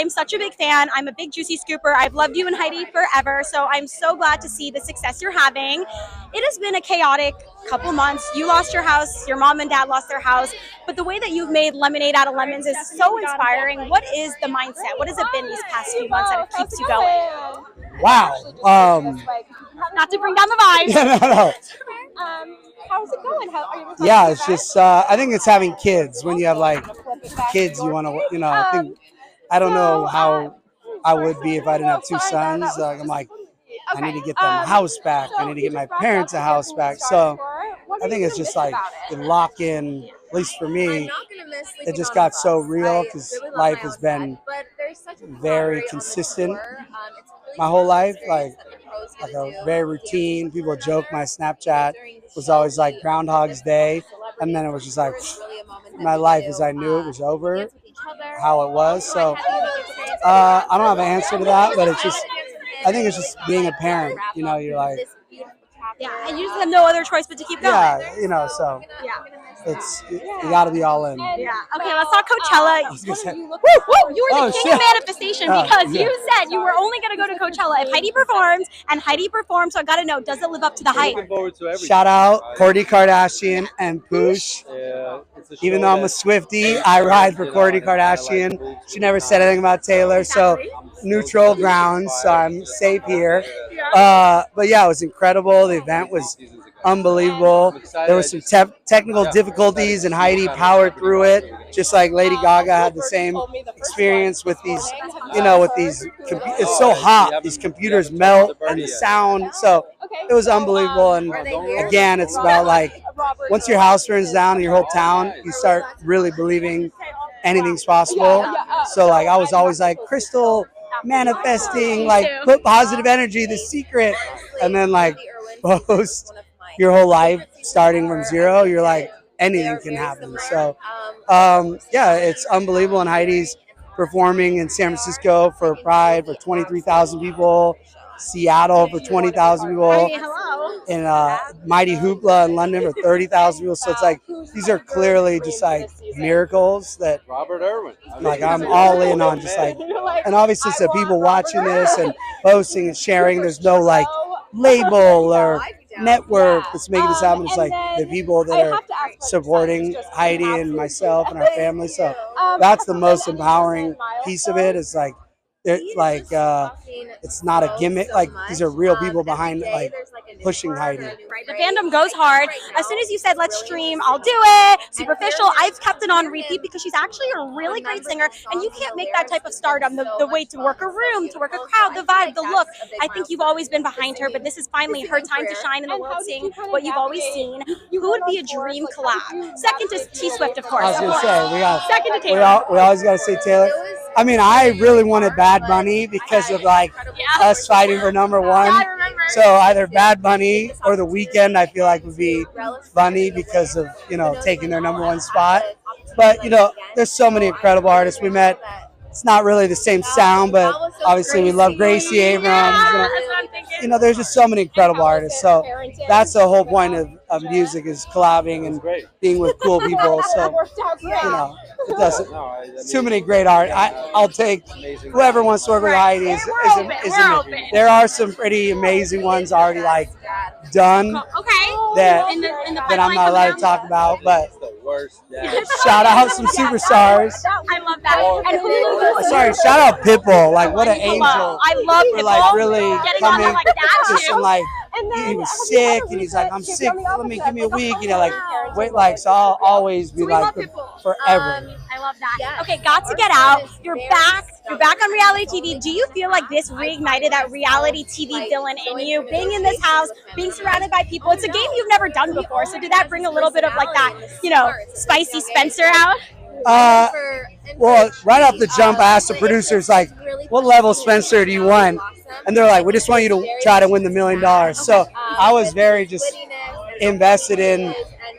I'm such a big fan. I'm a big Juicy Scooper. I've loved you and Heidi forever. So I'm so glad to see the success you're having. It has been a chaotic couple months. You lost your house. Your mom and dad lost their house. But the way that you've made lemonade out of lemons is so inspiring. What is the mindset? What has it been these past few months that it keeps you going? Wow. Not to bring down the vibe. Yeah, no. How's it going? How are you? Yeah, it's just I think it's having kids. When you have like kids, you want to, I don't know how I would be if I didn't have two sons. I'm like, I need to get them a house back. I need to get my parents a house back. So I think it's just like the lock in, at least for me, it just got so real because life has been very consistent my whole life, like a very routine. People joke my Snapchat was always like Groundhog's Day, and then it was just like my life as I knew it was over, how it was. So I don't have an answer to that, but it's just, I think it's just being a parent. You're like, yeah, and you just have no other choice but to keep going. Yeah, so it's you got to be all in. Yeah. Okay, let's talk Coachella. You were the king of manifestation because you said you were only going to go to Coachella if Heidi performs, and Heidi performed. So I got to know, does it live up to the hype? Shout out Kourtney Kardashian and Poosh. Even though I'm a Swiftie, I ride for Kourtney Kardashian. She never said anything about Taylor, so neutral grounds. So I'm safe here. But yeah, it was incredible. The event was unbelievable. There were some technical difficulties, and Heidi powered through it, just like Lady Gaga had the same experience with these, it's so hot, these computers melt and the sound, so it was unbelievable. And again, it's about like, once your house burns down in your whole town, you start really believing anything's possible. So like, I was always like, Crystal, manifesting, like, put positive energy, the secret, and then like post your whole life starting from zero, you're like, anything can happen. So yeah, it's unbelievable. And Heidi's performing in San Francisco for Pride for 23,000 people, Seattle for 20,000 people, and Mighty Hoopla in London for 30,000 people. So it's like, these are clearly just like miracles that like I'm all in on, just like, and obviously so people watching this and posting and sharing, there's no like label or network that's making this happen. It's like the people that are supporting Heidi and myself and our family. So that's the most empowering piece of it. Is like, it's not a gimmick. Like, these are real people behind like pushing Heidi. Right, the fandom goes hard. As soon as you said let's stream, I'll do it. Superficial, I've kept it on repeat because she's actually a really great singer, and you can't make that type of stardom the way to work a room, to work a crowd, the vibe, the look. I think you've always been behind her, but this is finally her time to shine in the world, seeing what you've always seen. Who would be a dream collab? Second to T Swift, of course. I was gonna say second to Taylor. We always gotta say Taylor. I mean, I really wanted Bad Bunny because of like us fighting for number one. So either Bad Bunny or The Weeknd, I feel like would be funny because of, taking their number one spot. But, there's so many incredible artists we met. It's not really the same sound, but obviously we love Gracie Abrams. There's just so many incredible artists. So that's the whole point of music, is collabing and being with cool people. So, it doesn't. Too many great art. I'll take whoever wants to work with Heidi. There are some pretty amazing ones already like done that I'm not allowed to talk about, but shout out some superstars. I love that. And sorry, shout out Pitbull. Like, what an angel. I love Pitbull. Like, really coming like that just too. and like, he was sick, and he's like, I'm sick, give me a week, wait, like, so I'll always be like, forever. I love that. Okay, got to get out. You're back on reality TV. Do you feel like this reignited that reality TV villain in you? Being in this house, being surrounded by people, it's a game you've never done before, so did that bring a little bit of like that, spicy Spencer out? Well, right off the jump, I asked the producers, like, what level Spencer do you want? And they're like, we just want you to try to win the $1 million. So I was very just invested in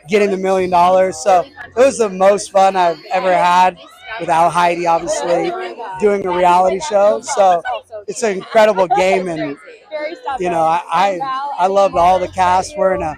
getting the $1 million. So it was the most fun I've ever had without Heidi, obviously, doing a reality show. So it's an incredible game. And, I loved all the cast. We're in a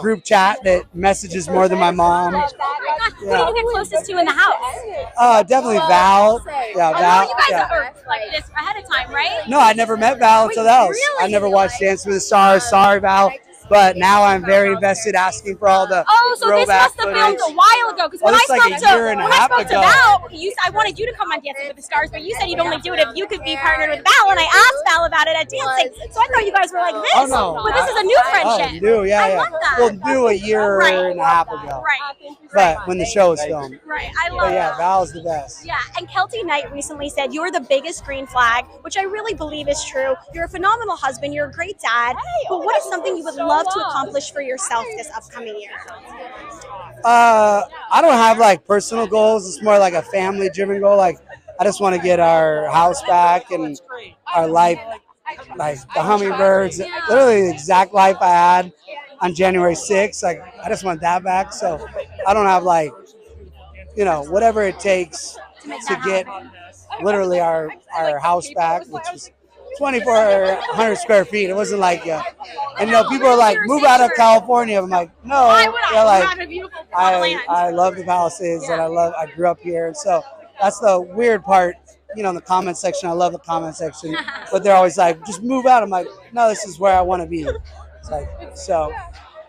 group chat that messages more than my mom. Who do you get closest to in the house? Definitely Val. Yeah, Val. You guys are this ahead of time, right? No, I never met Val until the house. Really? I never watched Dance with the Stars. Sorry, Val. But now I'm very invested, asking for all the so this throwback must have filmed a while ago. Because Well, when I it's like spoke a year and a half to ago. Val, I wanted you to come on Dancing with the Stars, but you said you'd only do it if you could be partnered with Val. And I asked Val about it at dancing, so I thought you guys were like this. Oh, no. But this is a new friendship. Oh, new, yeah, I yeah. love that. We'll do a year and a half ago. Right. But when the show was filmed. Right. I love But yeah, that. Val's the best. Yeah, and Kelty Knight recently said you're the biggest green flag, which I really believe is true. You're a phenomenal husband. You're a great dad. But what is something you would love to accomplish for yourself this upcoming year? I don't have like personal goals. It's more like a family-driven goal. Like I just want to get our house back and our life, like the hummingbirds. Literally the exact life I had on January 6th. Like I just want that back. So I don't have like, whatever it takes to get literally our house back, which was 2,400 square feet. It wasn't like, and people are like, move out of California. I'm like, no. They're like, I love the Palisades and I grew up here. And so that's the weird part, in the comment section. I love the comment section, but they're always like, just move out. I'm like, no, this is where I want to be. It's like, so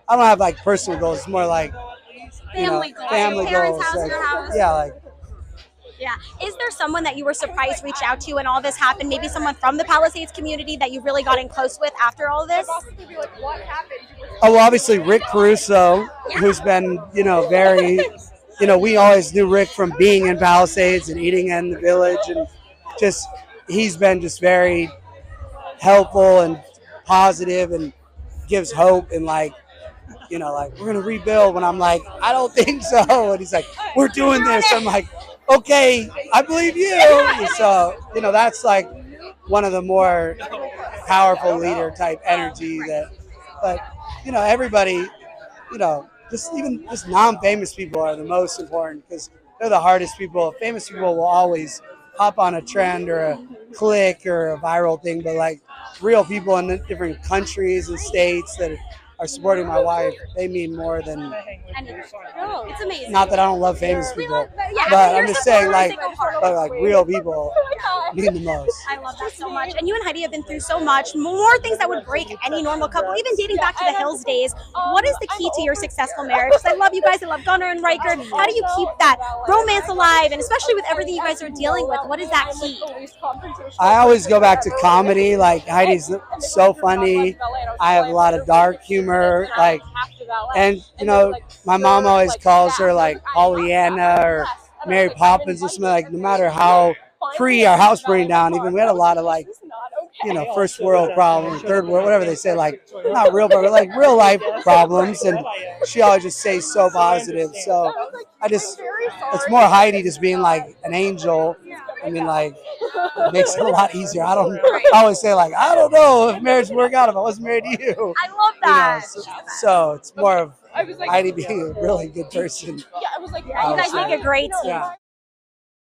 I don't have like personal goals. It's more like, family goals. House, like, your house. yeah, like. Yeah. Is there someone that you were surprised reached out to when all this happened? Maybe someone from the Palisades community that you really got in close with after all this? Oh, well, obviously Rick Caruso, who's been, very, we always knew Rick from being in Palisades and eating in the village, and just he's been just very helpful and positive and gives hope and like we're gonna rebuild. When I'm like, I don't think so, and he's like, we're doing this. I'm like, okay, I believe you. So, that's like one of the more powerful leader type energy but everybody, just non-famous people are the most important because they're the hardest people. Famous people will always hop on a trend or a click or a viral thing, but like real people in different countries and states that are supporting my wife, they mean more than. It's amazing. Not that I don't love famous people, but I'm just saying, like real people mean the most. I love that so much. And you and Heidi have been through so much, more things that would break any normal couple, even dating back to the Hills days. What is the key to your successful marriage? Because I love you guys. I love Gunnar and Ryker. How do you keep that romance alive? And especially with everything you guys are dealing with, what is that key? I always go back to comedy. Like Heidi's so funny. I have a lot of dark humor. Like, and my mom always calls her like Pollyanna or Mary Poppins or something. Like, no matter how our house burned down, even we had a lot of like, first world problems, third world, whatever they say, like not real, but like real life problems. And she always just stays so positive. So it's more Heidi just being like an angel. I mean, like, it makes it a lot easier. I always say like, I don't know if marriage would work out if I wasn't married to you. I love that. So it's more of Heidi being a really good person. You guys make a great team. Yeah.